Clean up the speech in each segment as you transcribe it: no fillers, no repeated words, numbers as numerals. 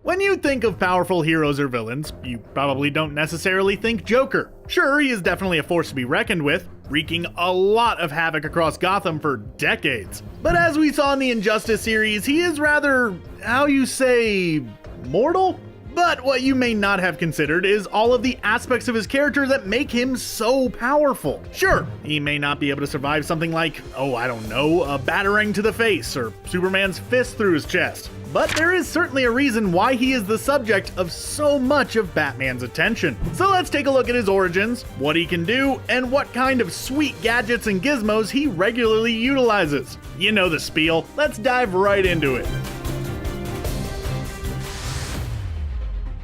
When you think of powerful heroes or villains, you probably don't necessarily think Joker. Sure, he is definitely a force to be reckoned with, wreaking a lot of havoc across Gotham for decades. But as we saw in the Injustice series, he is rather, how you say, mortal? But what you may not have considered is all of the aspects of his character that make him so powerful. Sure, he may not be able to survive something like, I don't know, a batarang to the face or Superman's fist through his chest. But there is certainly a reason why he is the subject of so much of Batman's attention. So let's take a look at his origins, what he can do, and what kind of sweet gadgets and gizmos he regularly utilizes. You know the spiel, let's dive right into it.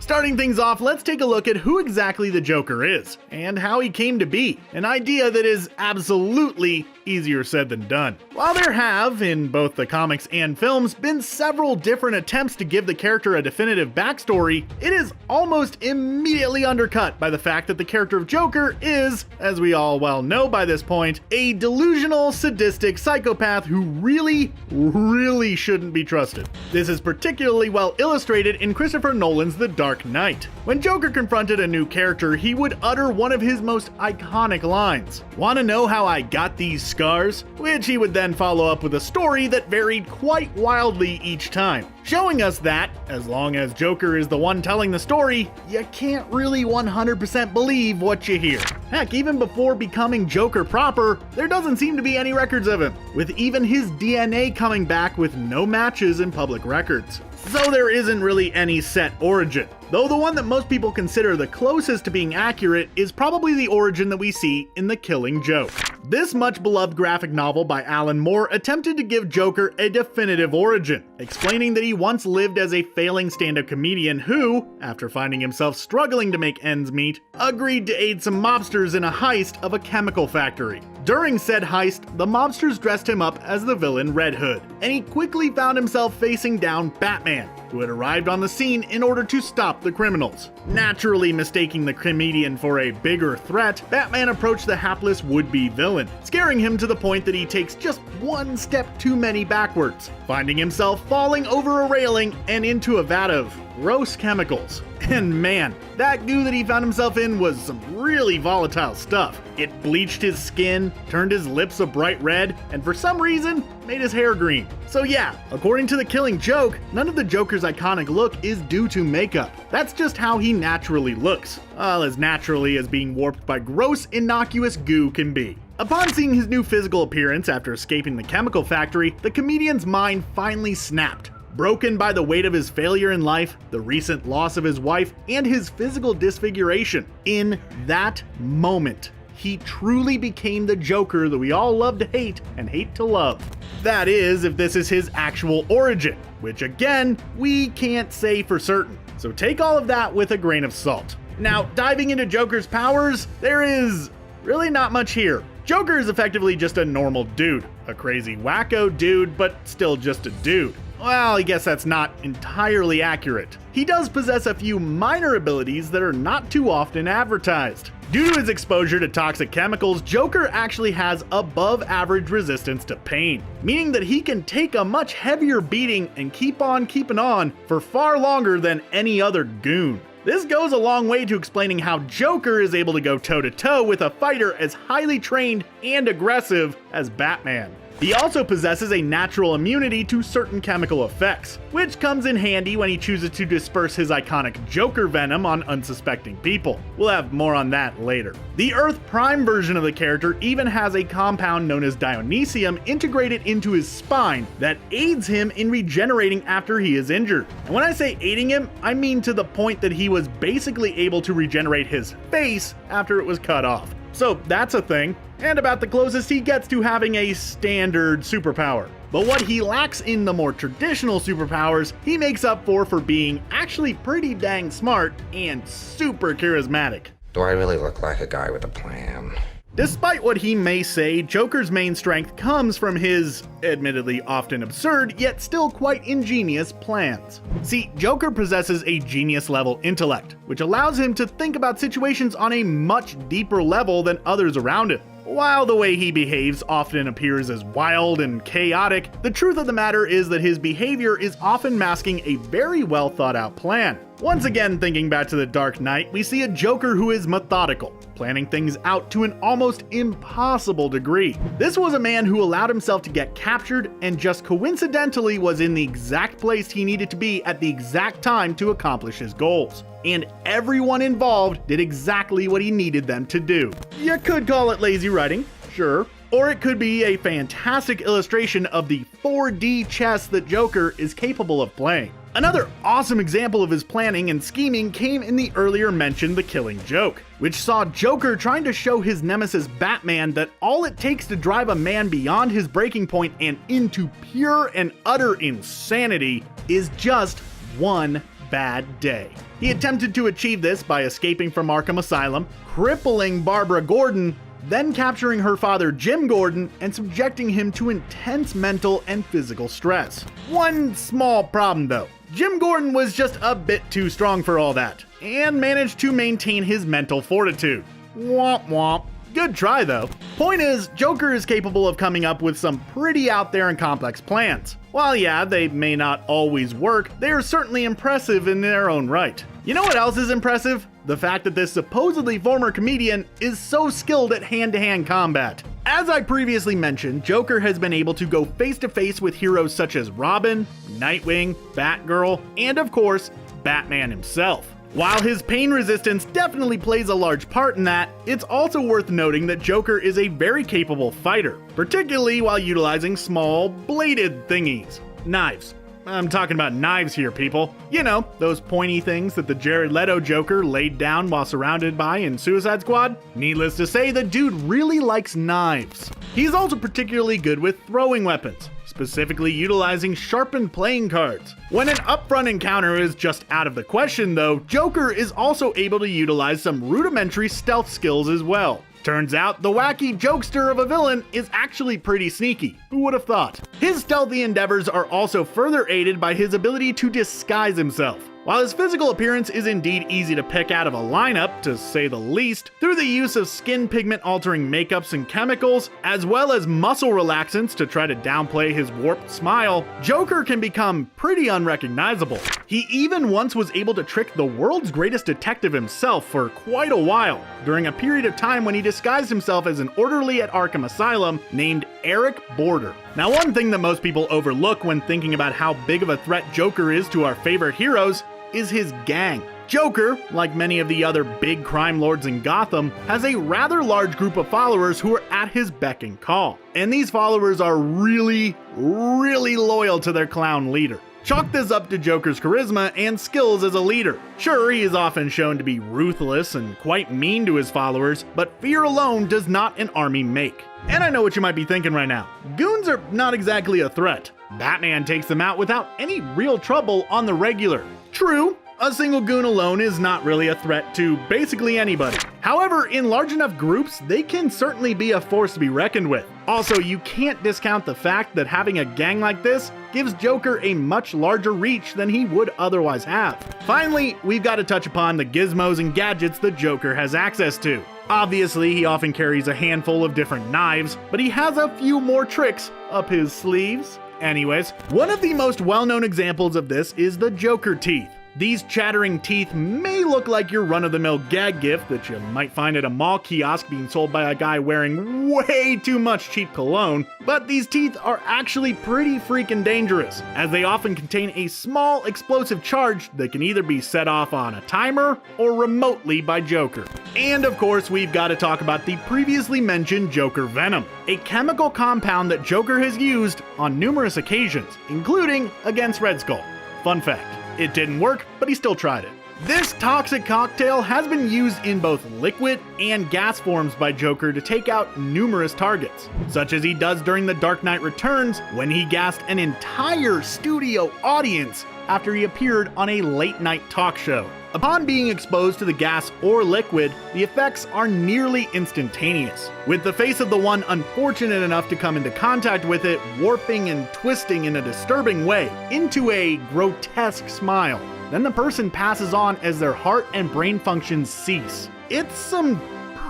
Starting things off, let's take a look at who exactly the Joker is, and how he came to be, an idea that is absolutely easier said than done. While there have, in both the comics and films, been several different attempts to give the character a definitive backstory, it is almost immediately undercut by the fact that the character of Joker is, as we all well know by this point, a delusional, sadistic psychopath who really shouldn't be trusted. This is particularly well illustrated in Christopher Nolan's The Dark Knight. When Joker confronted a new character, he would utter one of his most iconic lines. "Wanna know how I got these scars?" Which he would then follow up with a story that varied quite wildly each time, showing us that, as long as Joker is the one telling the story, you can't really 100% believe what you hear. Heck, even before becoming Joker proper, there doesn't seem to be any records of him, with even his DNA coming back with no matches in public records. So there isn't really any set origin, though the one that most people consider the closest to being accurate is probably the origin that we see in The Killing Joke. This much beloved graphic novel by Alan Moore attempted to give Joker a definitive origin, explaining that he once lived as a failing stand-up comedian who, after finding himself struggling to make ends meet, agreed to aid some mobsters in a heist of a chemical factory. During said heist, the mobsters dressed him up as the villain Red Hood, and he quickly found himself facing down Batman, who had arrived on the scene in order to stop the criminals. Naturally mistaking the comedian for a bigger threat, Batman approached the hapless would-be villain, scaring him to the point that he takes just one step too many backwards, finding himself falling over a railing and into a vat of gross chemicals. And man, that goo that he found himself in was some really volatile stuff. It bleached his skin, turned his lips a bright red, and for some reason, made his hair green. So yeah, according to The Killing Joke, none of the Joker's iconic look is due to makeup. That's just how he naturally looks. Well, as naturally as being warped by gross, innocuous goo can be. Upon seeing his new physical appearance after escaping the chemical factory, the comedian's mind finally snapped. Broken by the weight of his failure in life, the recent loss of his wife, and his physical disfiguration. In that moment, he truly became the Joker that we all love to hate and hate to love. That is, if this is his actual origin, which again, we can't say for certain. So take all of that with a grain of salt. Now, diving into Joker's powers, there is really not much here. Joker is effectively just a normal dude. A crazy wacko dude, but still just a dude. Well, I guess that's not entirely accurate. He does possess a few minor abilities that are not too often advertised. Due to his exposure to toxic chemicals, Joker actually has above average resistance to pain, meaning that he can take a much heavier beating and keep on keeping on for far longer than any other goon. This goes a long way to explaining how Joker is able to go toe-to-toe with a fighter as highly trained and aggressive as Batman. He also possesses a natural immunity to certain chemical effects, which comes in handy when he chooses to disperse his iconic Joker venom on unsuspecting people. We'll have more on that later. The Earth Prime version of the character even has a compound known as Dionysium integrated into his spine that aids him in regenerating after he is injured. And when I say aiding him, I mean to the point that he was basically able to regenerate his face after it was cut off. So that's a thing, and about the closest he gets to having a standard superpower. But what he lacks in the more traditional superpowers, he makes up for being actually pretty dang smart and super charismatic. Do I really look like a guy with a plan? Despite what he may say, Joker's main strength comes from his, admittedly often absurd, yet still quite ingenious plans. See, Joker possesses a genius-level intellect, which allows him to think about situations on a much deeper level than others around him. While the way he behaves often appears as wild and chaotic, the truth of the matter is that his behavior is often masking a very well thought out plan. Once again, thinking back to The Dark Knight, we see a Joker who is methodical, planning things out to an almost impossible degree. This was a man who allowed himself to get captured and just coincidentally was in the exact place he needed to be at the exact time to accomplish his goals. And everyone involved did exactly what he needed them to do. You could call it lazy writing, sure. Or it could be a fantastic illustration of the 4D chess that Joker is capable of playing. Another awesome example of his planning and scheming came in the earlier mentioned The Killing Joke, which saw Joker trying to show his nemesis Batman that all it takes to drive a man beyond his breaking point and into pure and utter insanity is just one bad day. He attempted to achieve this by escaping from Arkham Asylum, crippling Barbara Gordon, then capturing her father Jim Gordon and subjecting him to intense mental and physical stress. One small problem though. Jim Gordon was just a bit too strong for all that, and managed to maintain his mental fortitude. Womp womp. Good try though. Point is, Joker is capable of coming up with some pretty out there and complex plans. While yeah, they may not always work, they are certainly impressive in their own right. You know what else is impressive? The fact that this supposedly former comedian is so skilled at hand-to-hand combat. As I previously mentioned, Joker has been able to go face-to-face with heroes such as Robin, Nightwing, Batgirl, and of course, Batman himself. While his pain resistance definitely plays a large part in that, it's also worth noting that Joker is a very capable fighter, particularly while utilizing small, bladed thingies. Knives. I'm talking about knives here, people. You know, those pointy things that the Jared Leto Joker laid down while surrounded by in Suicide Squad. Needless to say, the dude really likes knives. He's also particularly good with throwing weapons, specifically utilizing sharpened playing cards. When an upfront encounter is just out of the question though, Joker is also able to utilize some rudimentary stealth skills as well. Turns out, the wacky jokester of a villain is actually pretty sneaky. Who would have thought? His stealthy endeavors are also further aided by his ability to disguise himself. While his physical appearance is indeed easy to pick out of a lineup, to say the least, through the use of skin pigment altering makeups and chemicals, as well as muscle relaxants to try to downplay his warped smile, Joker can become pretty unrecognizable. He even once was able to trick the world's greatest detective himself for quite a while, during a period of time when he disguised himself as an orderly at Arkham Asylum named Eric Border. Now, one thing that most people overlook when thinking about how big of a threat Joker is to our favorite heroes is his gang. Joker, like many of the other big crime lords in Gotham, has a rather large group of followers who are at his beck and call. And these followers are really loyal to their clown leader. Chalk this up to Joker's charisma and skills as a leader. Sure, he is often shown to be ruthless and quite mean to his followers, but fear alone does not an army make. And I know what you might be thinking right now. Goons are not exactly a threat. Batman takes them out without any real trouble on the regular. True, a single goon alone is not really a threat to basically anybody. However, in large enough groups, they can certainly be a force to be reckoned with. Also, you can't discount the fact that having a gang like this gives Joker a much larger reach than he would otherwise have. Finally, we've got to touch upon the gizmos and gadgets the Joker has access to. Obviously, he often carries a handful of different knives, but he has a few more tricks up his sleeves. Anyways, one of the most well-known examples of this is the Joker teeth. These chattering teeth may look like your run-of-the-mill gag gift that you might find at a mall kiosk being sold by a guy wearing way too much cheap cologne, but these teeth are actually pretty freaking dangerous, as they often contain a small explosive charge that can either be set off on a timer or remotely by Joker. And of course, we've got to talk about the previously mentioned Joker Venom, a chemical compound that Joker has used on numerous occasions, including against Red Skull. Fun fact. It didn't work, but he still tried it. This toxic cocktail has been used in both liquid and gas forms by Joker to take out numerous targets, such as he does during The Dark Knight Returns when he gassed an entire studio audience after he appeared on a late-night talk show. Upon being exposed to the gas or liquid, the effects are nearly instantaneous, with the face of the one unfortunate enough to come into contact with it warping and twisting in a disturbing way into a grotesque smile. Then the person passes on as their heart and brain functions cease. It's some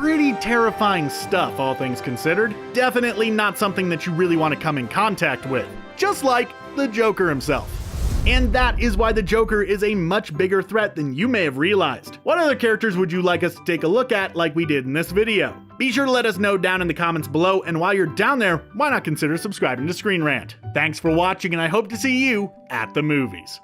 pretty terrifying stuff, all things considered. Definitely not something that you really want to come in contact with. Just like the Joker himself. And that is why the Joker is a much bigger threat than you may have realized. What other characters would you like us to take a look at like we did in this video? Be sure to let us know down in the comments below, and while you're down there, why not consider subscribing to Screen Rant? Thanks for watching, and I hope to see you at the movies.